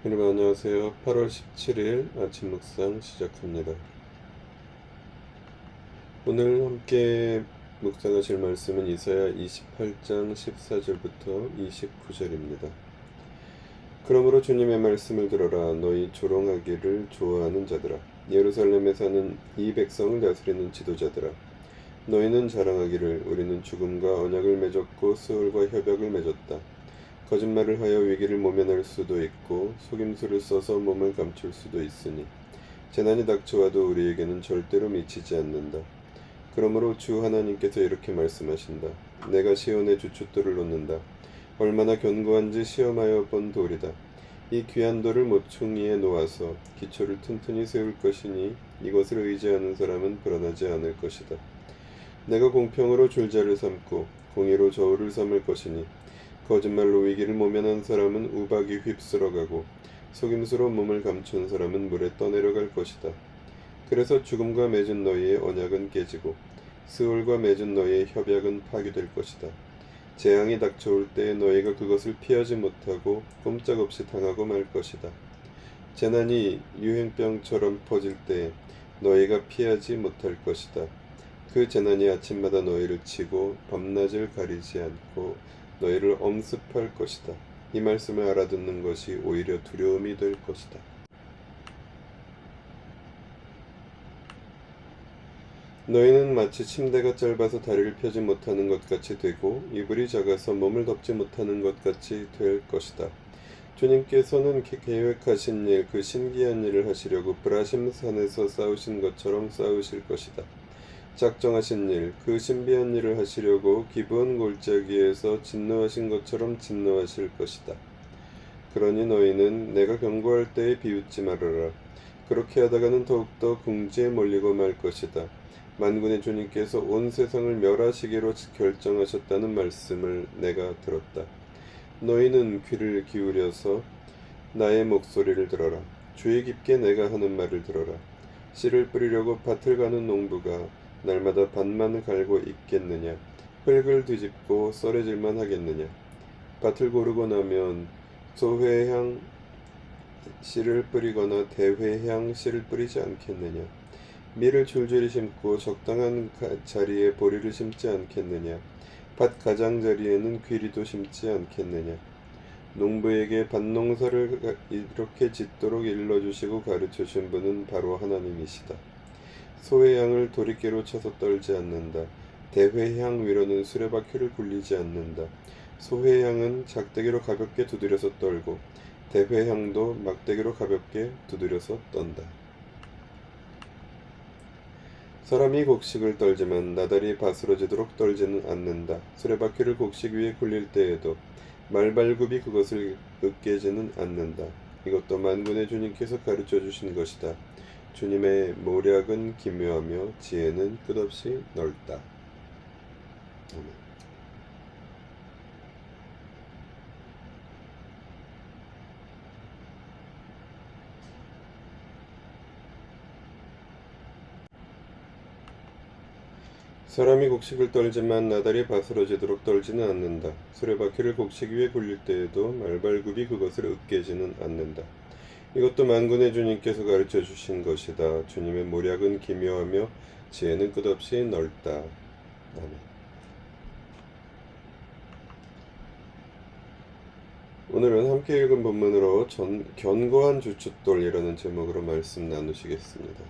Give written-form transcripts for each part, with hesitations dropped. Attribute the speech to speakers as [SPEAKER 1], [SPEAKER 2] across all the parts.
[SPEAKER 1] 여러분 안녕하세요. 8월 17일 아침 묵상 시작합니다. 오늘 함께 묵상하실 말씀은 이사야 28장 14절부터 29절입니다. 그러므로 주님의 말씀을 들어라. 너희 조롱하기를 좋아하는 자들아, 예루살렘에 사는 이 백성을 다스리는 지도자들아, 너희는 자랑하기를 우리는 죽음과 언약을 맺었고 수월과 협약을 맺었다. 거짓말을 하여 위기를 모면할 수도 있고 속임수를 써서 몸을 감출 수도 있으니 재난이 닥쳐와도 우리에게는 절대로 미치지 않는다. 그러므로 주 하나님께서 이렇게 말씀하신다. 내가 시온의 주춧돌을 놓는다. 얼마나 견고한지 시험하여 본 돌이다. 이 귀한 돌을 모퉁이에 놓아서 기초를 튼튼히 세울 것이니 이것을 의지하는 사람은 불안하지 않을 것이다. 내가 공평으로 줄자를 삼고 공의로 저울을 삼을 것이니 거짓말로 위기를 모면한 사람은 우박이 휩쓸어가고 속임수로 몸을 감춘 사람은 물에 떠내려갈 것이다. 그래서 죽음과 맺은 너희의 언약은 깨지고 스올과 맺은 너희의 협약은 파괴될 것이다. 재앙이 닥쳐올 때에 너희가 그것을 피하지 못하고 꼼짝없이 당하고 말 것이다. 재난이 유행병처럼 퍼질 때에 너희가 피하지 못할 것이다. 그 재난이 아침마다 너희를 치고 밤낮을 가리지 않고 너희를 엄습할 것이다. 이 말씀을 알아듣는 것이 오히려 두려움이 될 것이다. 너희는 마치 침대가 짧아서 다리를 펴지 못하는 것 같이 되고 이불이 작아서 몸을 덮지 못하는 것 같이 될 것이다. 주님께서는 계획하신 일, 그 신기한 일을 하시려고 브라심 산에서 싸우신 것처럼 싸우실 것이다. 작정하신 일, 그 신비한 일을 하시려고 기브온 골짜기에서 진노하신 것처럼 진노하실 것이다. 그러니 너희는 내가 경고할 때에 비웃지 말아라. 그렇게 하다가는 더욱더 궁지에 몰리고 말 것이다. 만군의 주님께서 온 세상을 멸하시기로 결정하셨다는 말씀을 내가 들었다. 너희는 귀를 기울여서 나의 목소리를 들어라. 주의 깊게 내가 하는 말을 들어라. 씨를 뿌리려고 밭을 가는 농부가 날마다 밭만 갈고 있겠느냐? 흙을 뒤집고 썰어질만 하겠느냐? 밭을 고르고 나면 소회향 씨를 뿌리거나 대회향 씨를 뿌리지 않겠느냐? 밀을 줄줄이 심고 적당한 자리에 보리를 심지 않겠느냐? 밭 가장자리에는 귀리도 심지 않겠느냐? 농부에게 밭농사를 이렇게 짓도록 일러주시고 가르쳐준 분은 바로 하나님이시다. 소의 양을 도리깨로 쳐서 떨지 않는다. 대회 향 위로는 수레바퀴를 굴리지 않는다. 소의 양은 작대기로 가볍게 두드려서 떨고 대회 향도 막대기로 가볍게 두드려서 떤다. 사람이 곡식을 떨지만 나달이 바스러지도록 떨지는 않는다. 수레바퀴를 곡식 위에 굴릴 때에도 말발굽이 그것을 으깨지는 않는다. 이것도 만군의 주님께서 가르쳐 주신 것이다. 주님의 모략은 기묘하며 지혜는 끝없이 넓다. 아멘. 사람이 곡식을 떨지만 나달이 바스러지도록 떨지는 않는다. 수레바퀴를 곡식 위에 굴릴 때에도 말발굽이 그것을 으깨지는 않는다. 이것도 만군의 주님께서 가르쳐 주신 것이다. 주님의 모략은 기묘하며 지혜는 끝없이 넓다. 아멘. 오늘은 함께 읽은 본문으로 견고한 주춧돌이라는 제목으로 말씀 나누시겠습니다.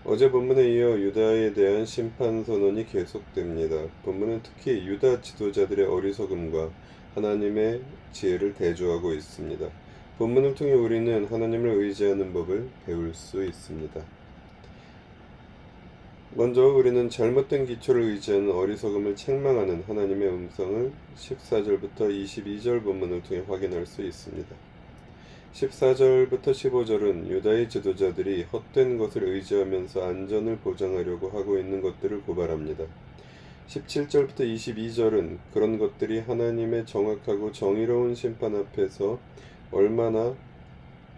[SPEAKER 1] 어제 본문에 이어 유다에 대한 심판 선언이 계속됩니다. 본문은 특히 유다 지도자들의 어리석음과 하나님의 지혜를 대조하고 있습니다. 본문을 통해 우리는 하나님을 의지하는 법을 배울 수 있습니다. 먼저 우리는 잘못된 기초를 의지하는 어리석음을 책망하는 하나님의 음성을 14절부터 22절 본문을 통해 확인할 수 있습니다. 14절부터 15절은 유다의 지도자들이 헛된 것을 의지하면서 안전을 보장하려고 하고 있는 것들을 고발합니다. 17절부터 22절은 그런 것들이 하나님의 정확하고 정의로운 심판 앞에서 얼마나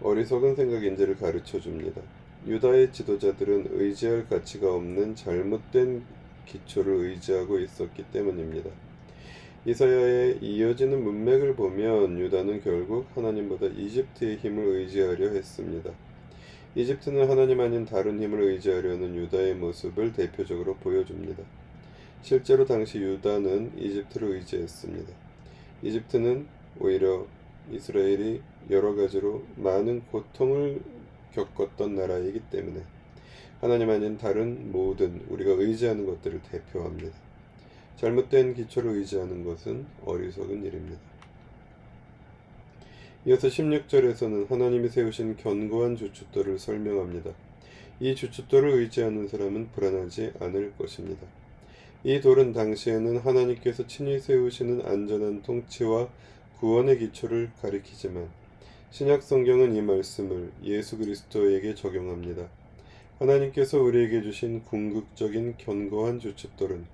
[SPEAKER 1] 어리석은 생각인지를 가르쳐 줍니다. 유다의 지도자들은 의지할 가치가 없는 잘못된 기초를 의지하고 있었기 때문입니다. 이사야의 이어지는 문맥을 보면 유다는 결국 하나님보다 이집트의 힘을 의지하려 했습니다. 이집트는 하나님 아닌 다른 힘을 의지하려는 유다의 모습을 대표적으로 보여줍니다. 실제로 당시 유다는 이집트를 의지했습니다. 이집트는 오히려 이스라엘이 여러 가지로 많은 고통을 겪었던 나라이기 때문에 하나님 아닌 다른 모든 우리가 의지하는 것들을 대표합니다. 잘못된 기초를 의지하는 것은 어리석은 일입니다. 이어서 16절에서는 하나님이 세우신 견고한 주춧돌을 설명합니다. 이 주춧돌을 의지하는 사람은 불안하지 않을 것입니다. 이 돌은 당시에는 하나님께서 친히 세우시는 안전한 통치와 구원의 기초를 가리키지만 신약 성경은 이 말씀을 예수 그리스도에게 적용합니다. 하나님께서 우리에게 주신 궁극적인 견고한 주춧돌은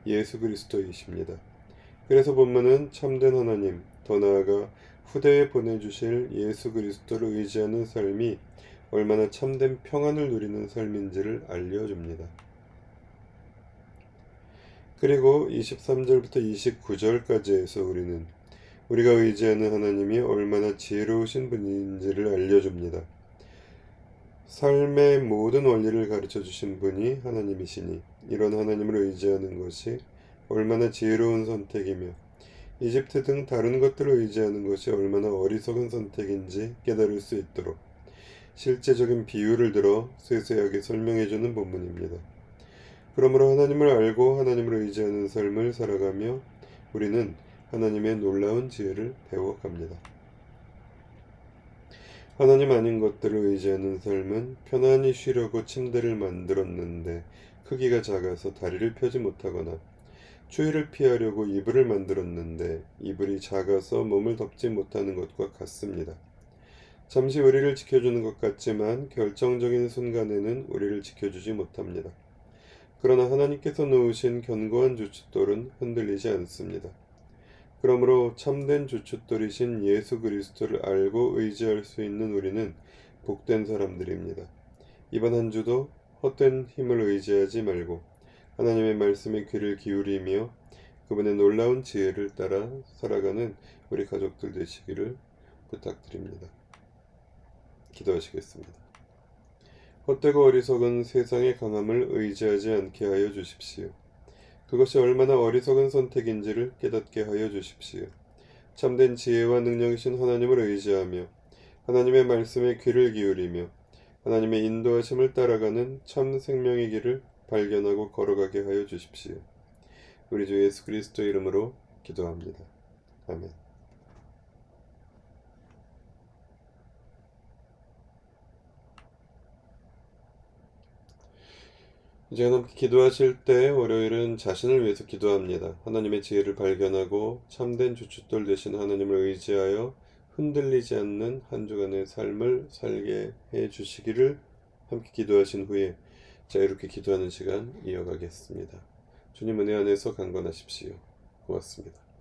[SPEAKER 1] 예수 그리스도이십니다. 그래서 본문은 참된 하나님, 더 나아가 후대에 보내주실 예수 그리스도를 의지하는 삶이 얼마나 참된 평안을 누리는 삶인지를 알려줍니다. 그리고 23절부터 29절까지에서 우리는 우리가 의지하는 하나님이 얼마나 지혜로우신 분인지를 알려줍니다. 삶의 모든 원리를 가르쳐 주신 분이 하나님이시니 이런 하나님을 의지하는 것이 얼마나 지혜로운 선택이며 이집트 등 다른 것들을 의지하는 것이 얼마나 어리석은 선택인지 깨달을 수 있도록 실제적인 비유를 들어 세세하게 설명해 주는 본문입니다. 그러므로 하나님을 알고 하나님을 의지하는 삶을 살아가며 우리는 하나님의 놀라운 지혜를 배워갑니다. 하나님 아닌 것들을 의지하는 삶은 편안히 쉬려고 침대를 만들었는데 크기가 작아서 다리를 펴지 못하거나 추위를 피하려고 이불을 만들었는데 이불이 작아서 몸을 덮지 못하는 것과 같습니다. 잠시 우리를 지켜주는 것 같지만 결정적인 순간에는 우리를 지켜주지 못합니다. 그러나 하나님께서 놓으신 견고한 주춧돌은 흔들리지 않습니다. 그러므로 참된 주춧돌이신 예수 그리스도를 알고 의지할 수 있는 우리는 복된 사람들입니다. 이번 한 주도 헛된 힘을 의지하지 말고 하나님의 말씀에 귀를 기울이며 그분의 놀라운 지혜를 따라 살아가는 우리 가족들 되시기를 부탁드립니다. 기도하시겠습니다. 헛되고 어리석은 세상의 강함을 의지하지 않게 하여 주십시오. 그것이 얼마나 어리석은 선택인지를 깨닫게 하여 주십시오. 참된 지혜와 능력이신 하나님을 의지하며 하나님의 말씀에 귀를 기울이며 하나님의 인도하심을 따라가는 참 생명의 길을 발견하고 걸어가게 하여 주십시오. 우리 주 예수 그리스도 이름으로 기도합니다. 아멘. 이제 함께 기도하실 때 월요일은 자신을 위해서 기도합니다. 하나님의 지혜를 발견하고 참된 주춧돌 되신 하나님을 의지하여 흔들리지 않는 한 주간의 삶을 살게 해 주시기를 함께 기도하신 후에 자 이렇게 기도하는 시간 이어가겠습니다. 주님 은혜 안에서 강건하십시오. 고맙습니다.